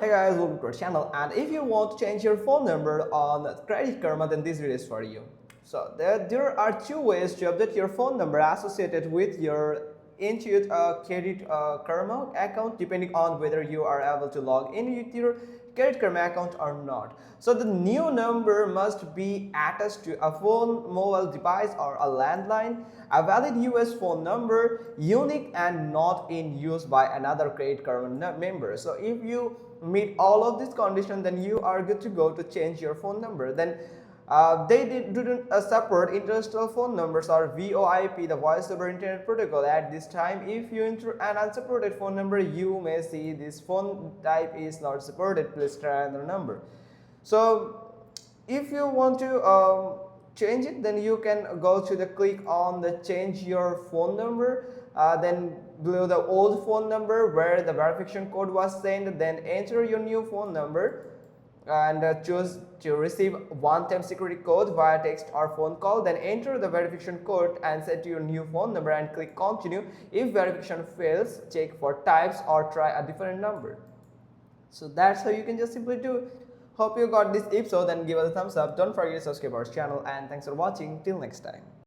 Hey guys, welcome to our channel, and if you want to change your phone number on Credit Karma, then this video is for you. So there are two ways to update your phone number associated with your Intuit Credit Karma account, depending on whether you are able to log in with your Credit Karma account or not. So the new number must be attached to a phone, mobile device or a landline, a valid US phone number, unique and not in use by another Credit Karma member. So if you meet all of these conditions, then you are good to go to change your phone number. Then they didn't support international phone numbers or VoIP, the voice over internet protocol at this time. If you enter an unsupported phone number, you may see this phone type is not supported, please try another number. So if you want to change it, then you can go to the click on the change your phone number, then below the old phone number where the verification code was sent, then enter your new phone number and choose to receive one-time security code via text or phone call. Then enter the verification code and set your new phone number and click continue. If verification fails, check for types or try a different number. So that's how you can just simply do it. Hope you got this episode, and give us a thumbs up. Don't forget to subscribe our channel, and thanks for watching. Till next time.